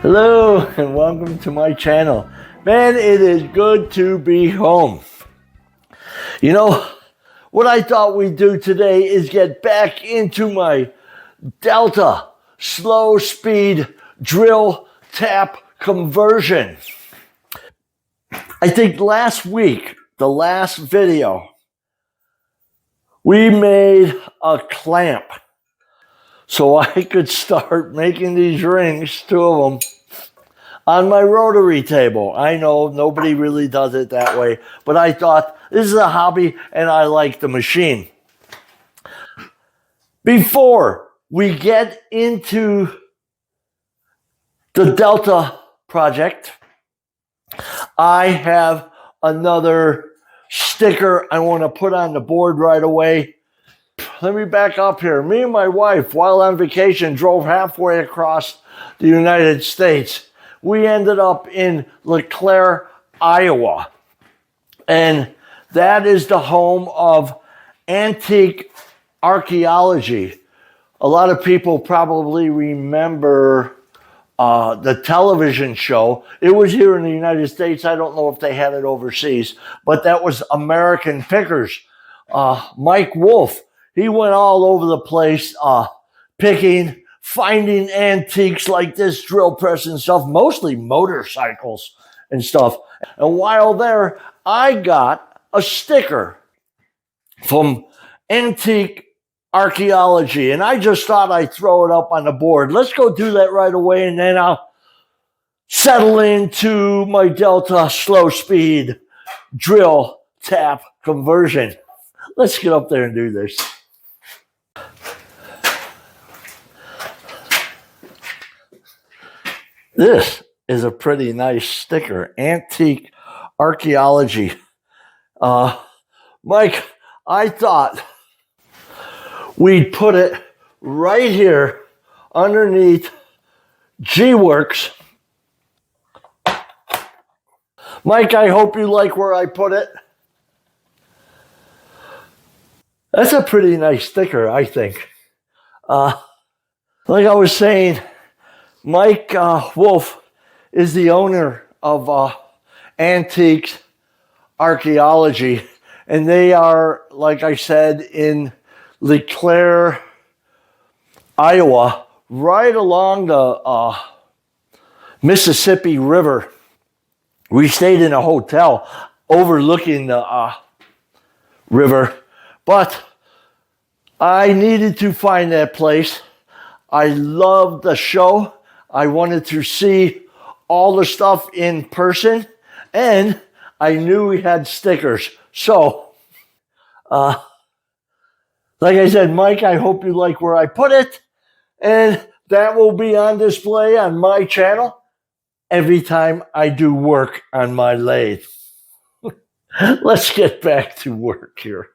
Hello and welcome to my channel. Man, it is good to be home. You know, what I thought we'd do today is get back into my Delta slow speed drill tap conversion. I think last week, the last video, we made a clamp so I could start making these rings, two of them, on my rotary table. I know nobody really does it that way, but I thought this is a hobby and I like the machine. Before we get into the Delta project, I have another sticker I want to put on the board right away. Let me back up here. Me and my wife, while on vacation, drove halfway across the United States. We ended up in LeClaire, Iowa. And that is the home of antique archaeology. A lot of people probably remember the television show. It was here in the United States. I don't know if they had it overseas, but that was American Pickers. Mike Wolf, he went all over the place picking, finding antiques like this drill press and stuff, mostly motorcycles and stuff. And while there, I got a sticker from Antique Archaeology, and I just thought I'd throw it up on the board. Let's go do that right away, and then I'll settle into my Delta slow speed drill tap conversion. Let's get up there and do this. This is a pretty nice sticker, Antique Archaeology. Mike, I thought we'd put it right here underneath G-Works. Mike, I hope you like where I put it. That's a pretty nice sticker, I think. Like I was saying, Mike Wolf is the owner of Antiques Archaeology, and they are, like I said, in LeClaire, Iowa, right along the Mississippi River. We stayed in a hotel overlooking the river, but I needed to find that place. I loved the show. I wanted to see all the stuff in person, and I knew we had stickers. So, like I said, Mike, I hope you like where I put it, and that will be on display on my channel every time I do work on my lathe. Let's get back to work here.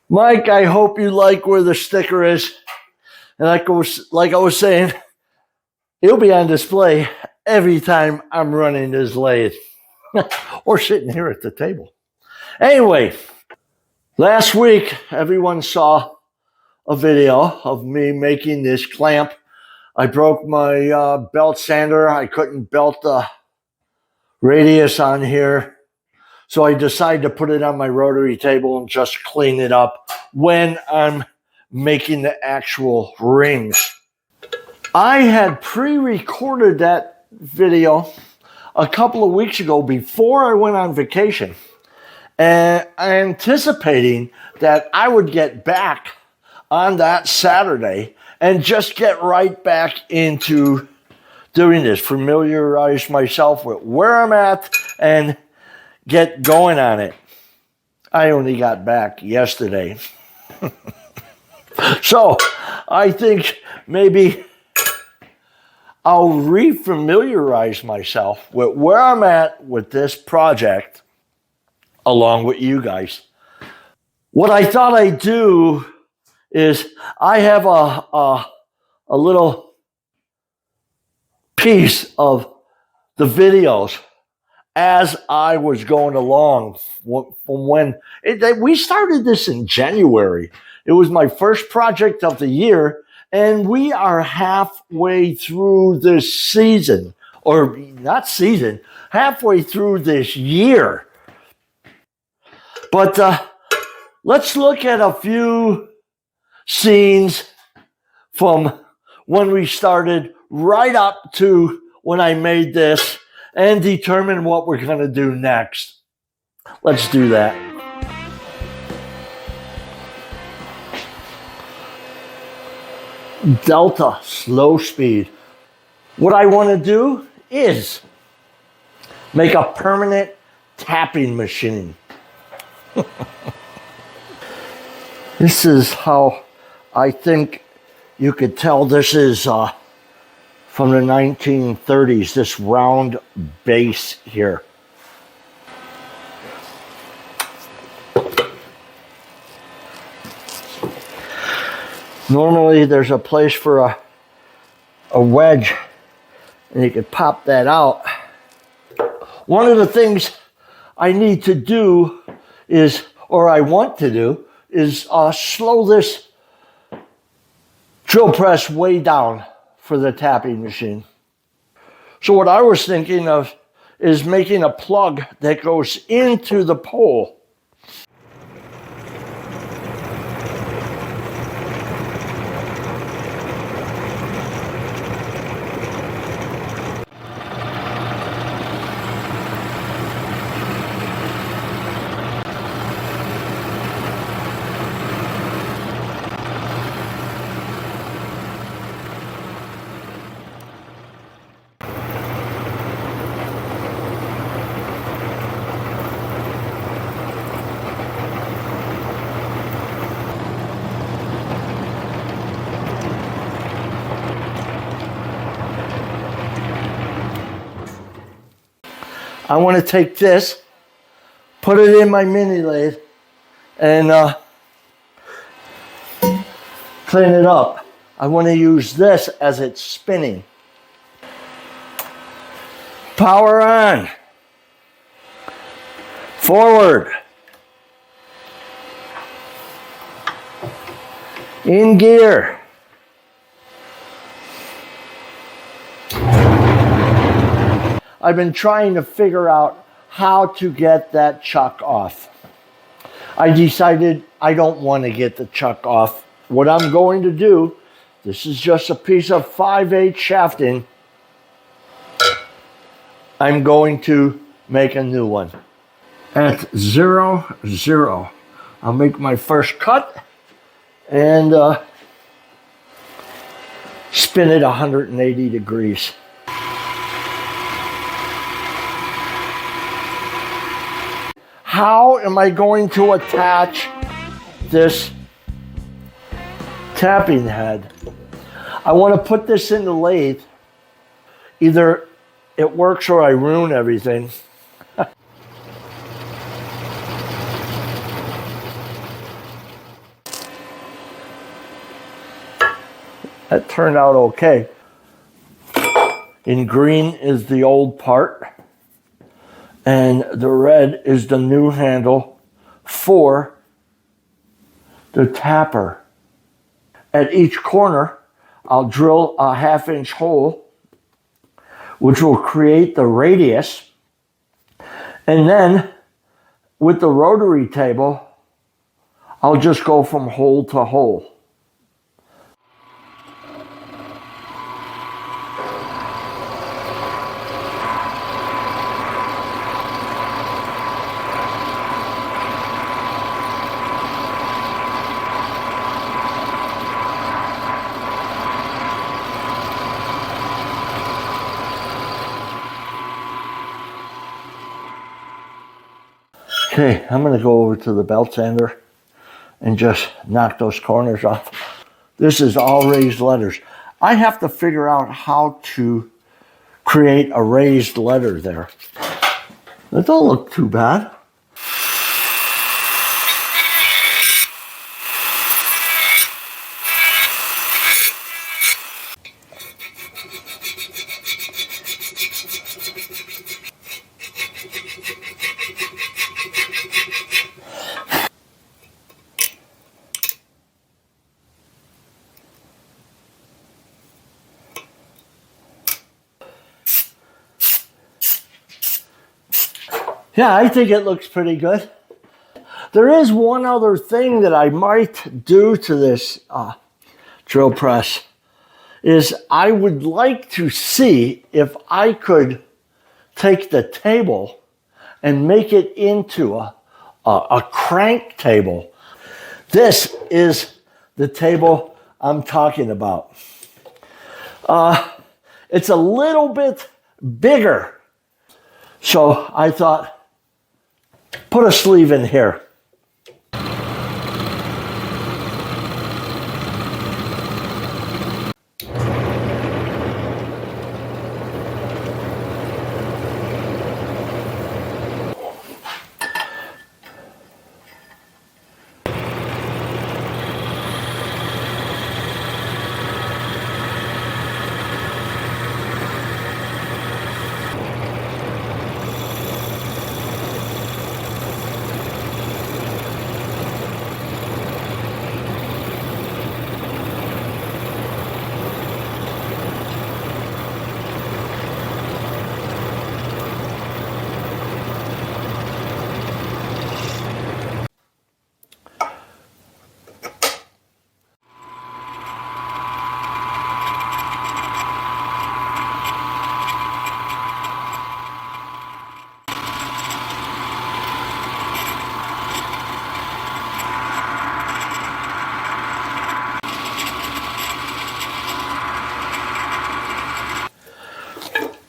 Mike, I hope you like where the sticker is. And like I was saying, it'll be on display every time I'm running this lathe or sitting here at the table. Anyway, last week, everyone saw a video of me making this clamp. I broke my belt sander. I couldn't belt the radius on here. So I decided to put it on my rotary table and just clean it up when I'm making the actual rings. I had pre-recorded that video a couple of weeks ago before I went on vacation, and anticipating that I would get back on that Saturday and just get right back into doing this, familiarize myself with where I'm at and get going on it. I only got back yesterday. So I think maybe I'll re-familiarize myself with where I'm at with this project along with you guys. What I thought I'd do is I have a little piece of the videos as I was going along from when we started this in January. It was my first project of the year, And we are halfway through this season, or not season, halfway through this year. But let's look at a few scenes from when we started right up to when I made this and determine what we're going to do next. Let's do that. Delta, slow speed. What I want to do is make a permanent tapping machine. This is how I think you could tell this is from the 1930s, this round base here. Normally there's a place for a wedge and you could pop that out. One of the things I need to do is, or I want to do, is slow this drill press way down for the tapping machine. So what I was thinking of is making a plug that goes into the pole. I want to take this, put it in my mini lathe, and clean it up. I want to use this as it's spinning. Power on. Forward. In gear. I've been trying to figure out how to get that chuck off. I decided I don't want to get the chuck off. What I'm going to do, this is just a piece of 5/8 shafting. I'm going to make a new one. At 0, 0, I'll make my first cut and spin it 180 degrees. How am I going to attach this tapping head? I want to put this in the lathe. Either it works or I ruin everything. That turned out okay. In green is the old part, and the red is the new handle for the tapper. At each corner, I'll drill a 1/2-inch hole, which will create the radius. And then with the rotary table, I'll just go from hole to hole. Okay, I'm going to go over to the belt sander and just knock those corners off. This is all raised letters. I have to figure out how to create a raised letter there. That don't look too bad. Yeah, I think it looks pretty good. There is one other thing that I might do to this drill press is I would like to see if I could take the table and make it into a crank table. This is the table I'm talking about. It's a little bit bigger. So I thought, put a sleeve in here.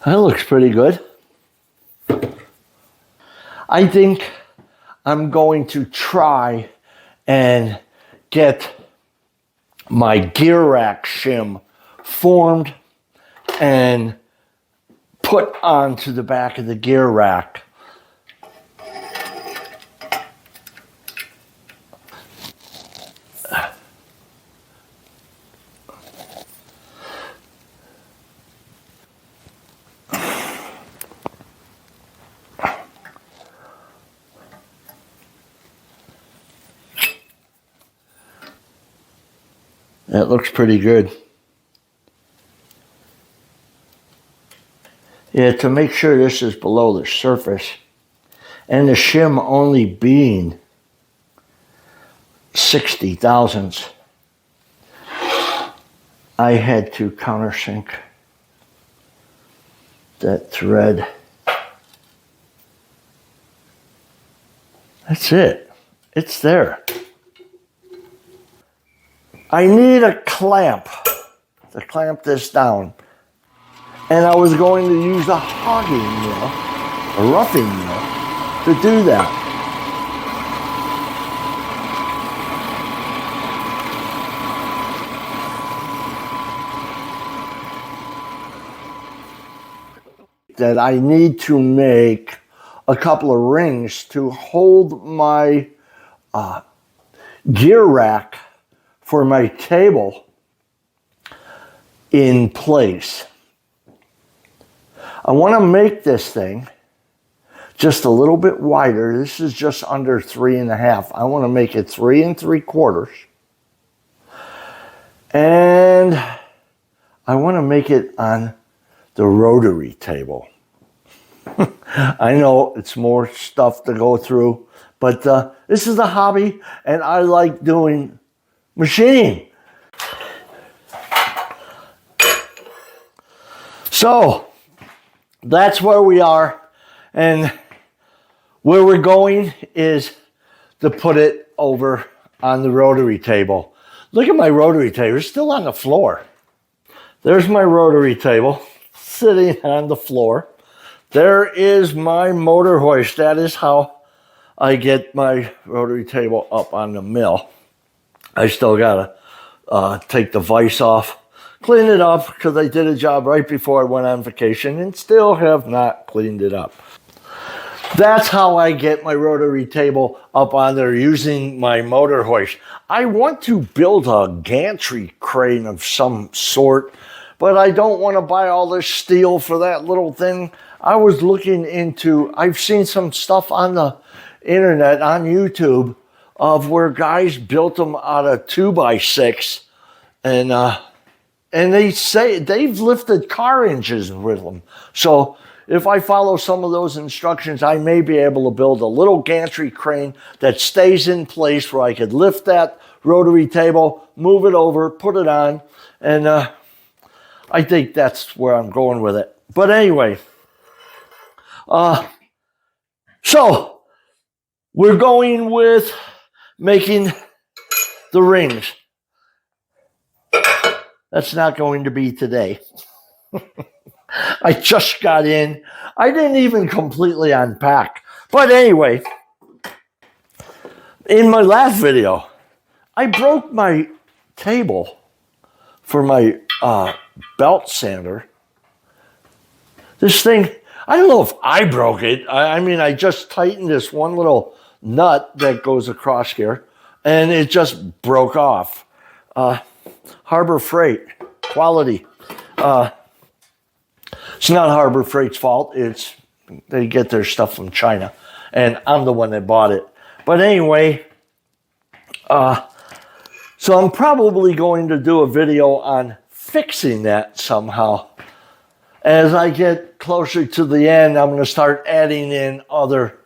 That looks pretty good. I think I'm going to try and get my gear rack shim formed and put onto the back of the gear rack. That looks pretty good. Yeah, to make sure this is below the surface and the shim only being 60 thousandths, I had to countersink that thread. That's it. It's there. I need a clamp to clamp this down. And I was going to use a hogging mill, a roughing mill, to do that. That I need to make a couple of rings to hold my gear rack for my table in place. I want to make this thing just a little bit wider. This is just under 3.5. I want to make it 3 3/4. And I want to make it on the rotary table. I know it's more stuff to go through, but this is a hobby and I like doing machining. So that's where we are, and where we're going is to put it over on the rotary table. Look at my rotary table, it's still on the floor. There's my rotary table sitting on the floor. There is my motor hoist. That is how I get my rotary table up on the mill. I still gotta take the vise off, clean it up, because I did a job right before I went on vacation and still have not cleaned it up. That's how I get my rotary table up on there using my motor hoist. I want to build a gantry crane of some sort, but I don't want to buy all this steel for that little thing. I was looking into, I've seen some stuff on the internet, on YouTube, of where guys built them out of 2x6, and they say they've lifted car engines with them. So if I follow some of those instructions, I may be able to build a little gantry crane that stays in place where I could lift that rotary table, move it over, put it on, and I think that's where I'm going with it. But anyway, so we're going with making the rings. That's not going to be today. I just got in. I didn't even completely unpack. But anyway, in my last video, I broke my table for my belt sander. This thing, I don't know if I broke it. I mean, I just tightened this one little nut that goes across here, and it just broke off. Harbor Freight, quality. It's not Harbor Freight's fault. They get their stuff from China, and I'm the one that bought it. But anyway, so I'm probably going to do a video on fixing that somehow. As I get closer to the end, I'm going to start adding in other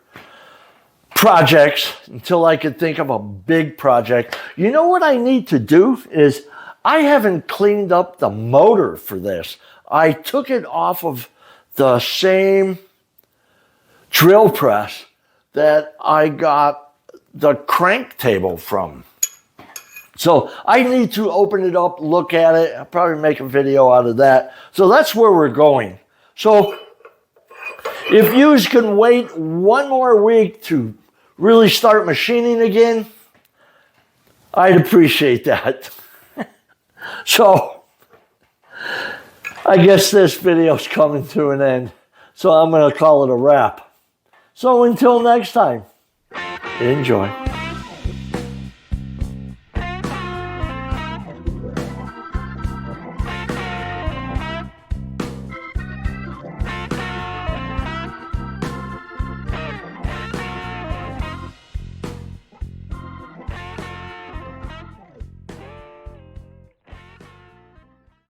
projects until I can think of a big project. You know what I need to do is I haven't cleaned up the motor for this. I took it off of the same drill press that I got the crank table from. So I need to open it up, look at it. I'll probably make a video out of that. So that's where we're going. So if you can wait one more week to really start machining again, I'd appreciate that. So I guess this video's coming to an end. So I'm going to call it a wrap. So until next time, enjoy.